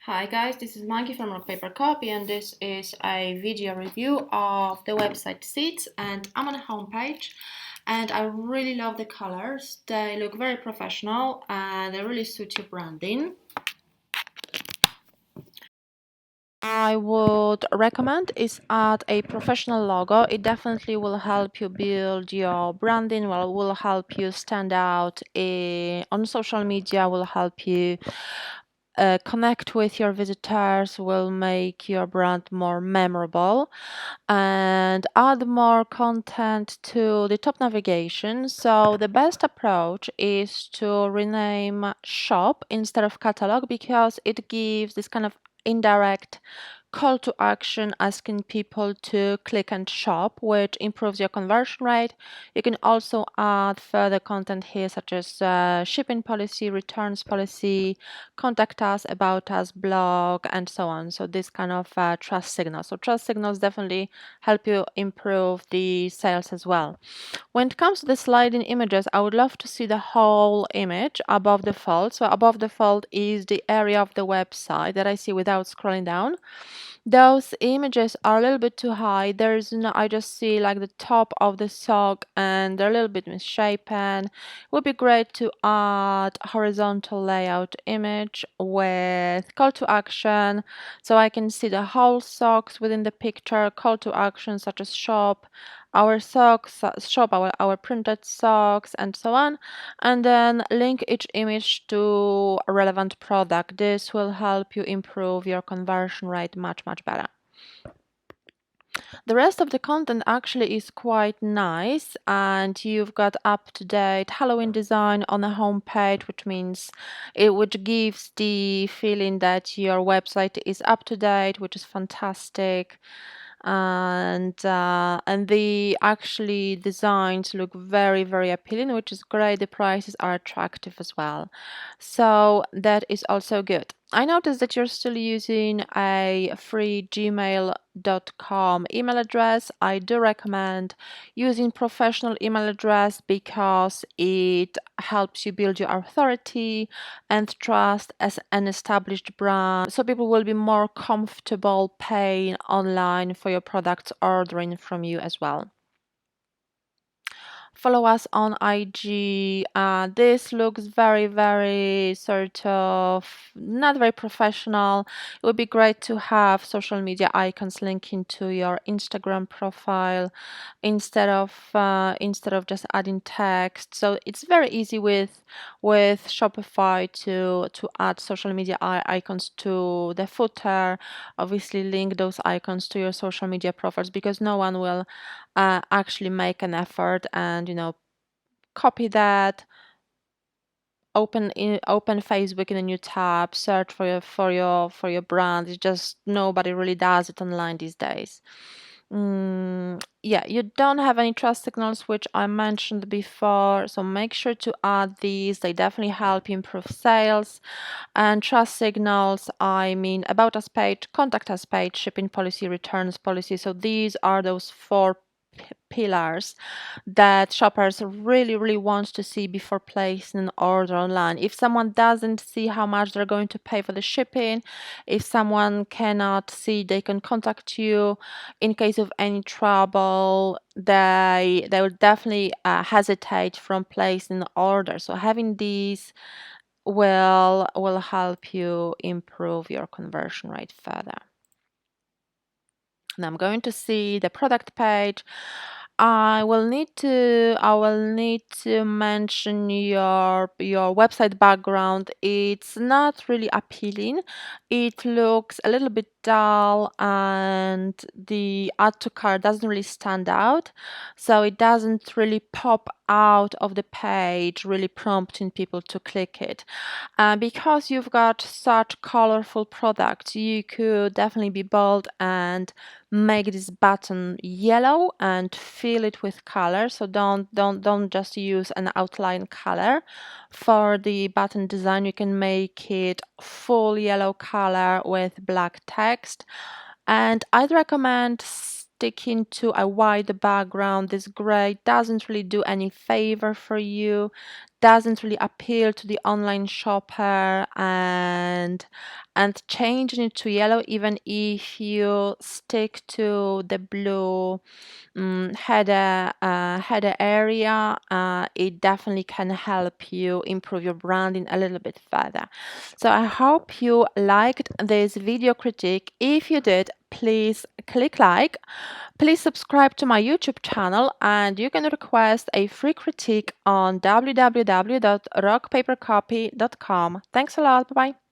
Hi guys, this is Maggie from Rock Paper Copy, and this is a video review of the website Seeds. And I'm on the homepage, and I really love the colors. They look very professional and they really suit your branding. I would recommend is add a professional logo. It definitely will help you build your branding, will help you stand out on social media, will help you connect with your visitors, will make your brand more memorable, and add more content to the top navigation. So the best approach is to rename shop instead of catalog, because it gives this kind of indirect call to action asking people to click and shop, which improves your conversion rate. You can also add further content here, such as shipping policy, returns policy, contact us, about us, blog, and so on. So this kind of trust signals. So trust signals definitely help you improve the sales as well. When it comes to the sliding images, I would love to see the whole image above the fold. So above the fold is the area of the website that I see without scrolling down. Those images are a little bit too high. There's no, I just see like the top of the sock and they're a little bit misshapen. It would be great to add horizontal layout image with call to action, so I can see the whole socks within the picture, call to action such as shop, our socks, shop our printed socks, and so on, and then link each image to a relevant product. This will help you improve your conversion rate much better. The rest of the content actually is quite nice, and you've got up-to-date Halloween design on the homepage, which gives the feeling that your website is up to date, which is fantastic. And the actually designs look very appealing, which is great. The prices are attractive as well, so that is also good. I noticed that you're still using a free gmail.com email address. I do recommend using professional email address because it helps you build your authority and trust as an established brand, so people will be more comfortable paying online for your products, ordering from you as well. Follow us on IG. This looks very sort of not very professional. It would be great to have social media icons linking to your Instagram profile instead of just adding text. So it's very easy with Shopify to add social media icons to the footer. Obviously, link those icons to your social media profiles, because no one will actually make an effort and copy that, open Facebook in a new tab, search for your brand. It's just nobody really does it online these days. Yeah, you don't have any trust signals, which I mentioned before, so make sure to add these. They definitely help you improve sales. And trust signals, I mean about us page, contact us page, shipping policy, returns policy. So these are those four pillars that shoppers really want to see before placing an order online. If someone doesn't see how much they're going to pay for the shipping, if someone cannot see, they can contact you in case of any trouble. They will definitely hesitate from placing an order. So having these will help you improve your conversion rate further. Now I'm going to see the product page. I will need to mention your website background. It's not really appealing. It looks a little bit dull, and the add to cart doesn't really stand out, so it doesn't really pop out of the page, really prompting people to click it. Because you've got such colorful products, you could definitely be bold and make this button yellow and fill it with color. So don't just use an outline color for the button design. You can make it full yellow color with black text, and I'd recommend sticking to a white background. This gray doesn't really do any favor for you, doesn't really appeal to the online shopper, and and changing it to yellow, even if you stick to the blue header area, it definitely can help you improve your branding a little bit further. So I hope you liked this video critique. If you did, please click like. Please subscribe to my YouTube channel, and you can request a free critique on www.rockpapercopy.com. Thanks a lot. Bye bye.